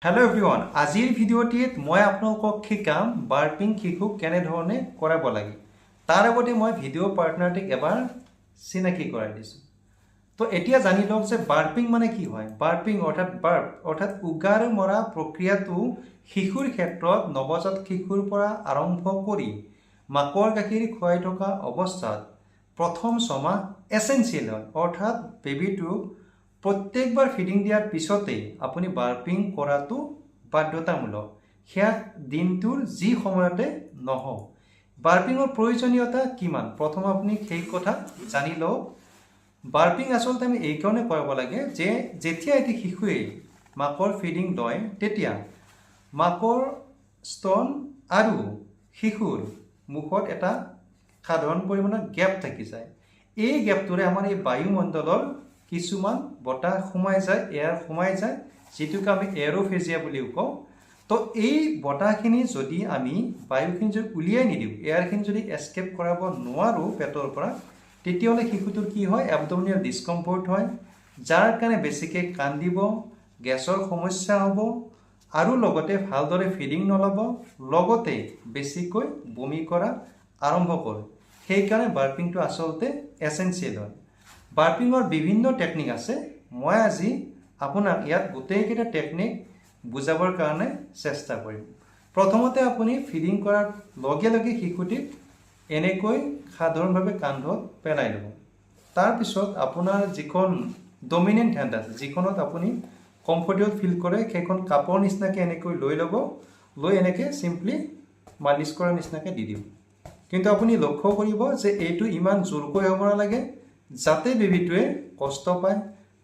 hello everyone আজিৰ ভিডিঅ'টিত মই আপোনালোকক শিকাম বাৰ্পিং শিশুক কেনে ধৰণে কৰাব লাগে তাৰ আগতে মই ভিডিঅ' পাৰ্টনাৰটিক এবাৰ চিনাকি কৰাই দিছো তো এতিয়া জানি লওক যে বাৰ্পিং মানে কি হয় বাৰ্পিং অৰ্থাৎ বাৰ্প অৰ্থাৎ উগাৰ মৰা প্ৰক্ৰিয়াটো শিশুৰ ক্ষেত্ৰত নৱজাত শিশুৰ পৰা আৰম্ভ কৰি মাকৰ গাখীৰ খুৱাই থকা অৱস্থাত প্ৰথম ছমাহ এসেনশিয়েল হয় অৰ্থাৎ বেবিটোক প্ৰত্যেকবাৰ ফিডিং দিয়াৰ পিছতে আপুনি বাৰ্পিং কৰাটো বাধ্যতামূলক সেয়া দিনটোৰ যি সময়তে নহওক বাৰ্পিংৰ প্ৰয়োজনীয়তা কিমান প্ৰথম আপুনি সেই কথা জানি লওক বাৰ্পিং আসলতে আমি এই কাৰণে কৰিব লাগে যে যেতিয়া এটি শিশুৱে মাকৰ ফিডিং লয় তেতিয়া মাকৰ স্তন আৰু শিশুৰ মুখত এটা সাধাৰণ পৰিমাণৰ গেপ থাকি যায় এই গেপটোৰে আমাৰ এই বায়ুমণ্ডলৰ কিছুমান বতাহ সোমাই যায় এয়াৰ সোমাই যায় যেটোক আমি এৰোফেজিয়া বুলি কওঁ তো এই বতাহখিনি যদি আমি বায়ুখিনি যদি উলিয়াই নিদিও এয়াৰখিনি যদি এস্কেপ কৰাব নোৱাৰো পেটৰ পৰা তেতিয়াহলে শিশুটোৰ কি হয় এবডমিনেল ডিসকমফৰ্ট হয় যাৰ কাৰণে বেছিকৈ কান্দিব গেছৰ সমস্যা হ'ব আৰু লগতে ভালদৰে ফিডিং নলব লগতে বেছিকৈ বমি কৰা আৰম্ভ কৰে সেই কাৰণে বাৰ্পিংটো আসলতে এসেনশিয়েল হয় বাৰ্পিংৰ বিভিন্ন টেকনিক আছে মই আজি আপোনাক ইয়াত গোটেইকেইটা টেকনিক বুজাবৰ কাৰণে চেষ্টা কৰিম প্ৰথমতে আপুনি ফিডিং কৰাৰ লগে লগে শিশুটিক এনেকৈ সাধাৰণভাৱে কান্ধত পেলাই ল'ব তাৰ পিছত আপোনাৰ যিখন ডমিনেন্ট হ্যান্ড আছে যিখনত আপুনি কমফৰ্টেবল ফিল কৰে সেইখন কাপৰ নিচিনাকৈ এনেকৈ লৈ ল'ব লৈ এনেকৈ সিম্পলি মালিচ কৰাৰ নিচিনাকৈ দি দিব কিন্তু আপুনি লক্ষ্য কৰিব যে এইটো ইমান জোৰকৈ হ'ব নালাগে যাতে বেবিটোৱে কষ্ট পায়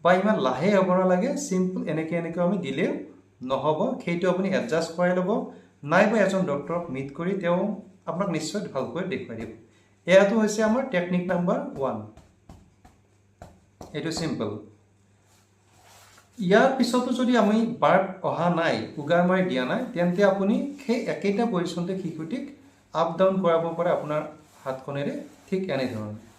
বা ইমান লাহে হ'ব নালাগে সিম্পল এনেকৈ আমি দিলেও নহব সেইটো আপুনি এডজাস্ট কৰাই ল'ব নাইবা এজন ডক্টৰক মিট কৰি তেওঁ আপোনাক নিশ্চয় ভালকৈ দেখুৱাই দিব এয়াটো হৈছে আমাৰ টেকনিক নাম্বাৰ 1 এইটো সিম্পল ইয়াৰ পিছতো যদি আমি বাৰ্প অহা নাই উগাৰ মাৰি দিয়া নাই তেন্তে আপুনি সেই একেটা পজিশ্যনতে শিশুটিক আপ ডাউন কৰাব পাৰে আপোনাৰ হাতখনেৰে ঠিক এনে ধৰণে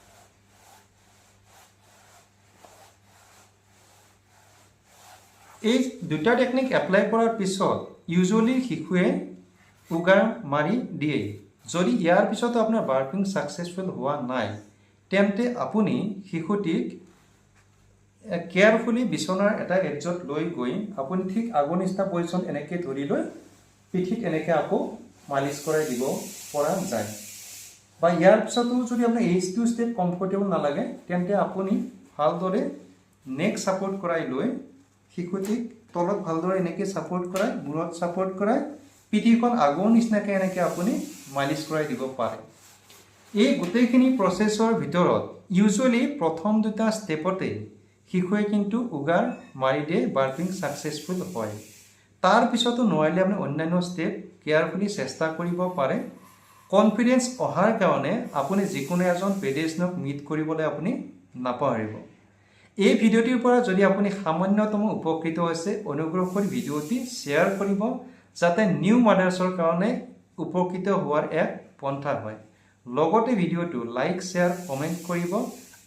এই দুটা টেকনিক এপ্লাই কৰাৰ পিছত ইউজুৱেলি শিশুৱে উগাৰ মাৰি দিয়ে যদি ইয়াৰ পিছতো আপোনাৰ বাৰ্পিং সাকসেসফুল হোৱা নাই তেন্তে আপুনি শিশুটিক কেয়াৰফুলি বিছনাৰ এটা এডজত লৈ গৈ আপুনি ঠিক আগৰ নিচিনা পজিশ্যন এনেকৈ ধৰি লৈ পিঠিত এনেকৈ আকৌ মালিচ কৰাই দিব পৰা যায় বা ইয়াৰ পিছতো যদি আপোনাৰ এইটো ষ্টেপ কমফৰ্টেবল নালাগে তেন্তে আপুনি ভালদৰে নেক সাপোৰ্ট কৰাই লৈ শিশুটিক তলত ভালদৰে এনেকৈ সাপোৰ্ট কৰাই মূৰত সাপোৰ্ট কৰাই পিঠিখন আগৰ নিচিনাকৈ এনেকৈ আপুনি মালিচ কৰাই দিব পাৰে এই গোটেইখিনি প্ৰচেছৰ ভিতৰত ইউজুৱেলি প্ৰথম দুটা ষ্টেপতে শিশুৱে কিন্তু উগাৰ মাৰি দিয়ে বাৰ্পিং সাকসেসফুল হয় তাৰ পিছতো নোৱাৰিলে আপুনি অন্যান্য ষ্টেপ কেয়াৰফুলি চেষ্টা কৰিব পাৰে কনফিডেন্স অহাৰ কাৰণে আপুনি যিকোনো এজন পেডিয়াট্ৰিচিয়ানক মিট কৰিবলৈ আপুনি নাপাহৰিব এই ভিডিঅ'টিৰ পৰা যদি আপুনি সামান্যতম উপকৃত হৈছে অনুগ্ৰহ কৰি ভিডিঅ'টি শ্বেয়াৰ কৰিব যাতে নিউ মাদাৰ্ছৰ কাৰণে উপকৃত হোৱাৰ এক পন্থা হয় লগতে ভিডিঅ'টো লাইক শ্বেয়াৰ কমেন্ট কৰিব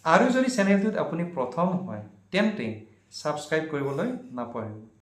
আৰু যদি চেনেলটোত আপুনি প্ৰথম হয় তেন্তে সাবস্ক্ৰাইব কৰিবলৈ নাপাহৰিব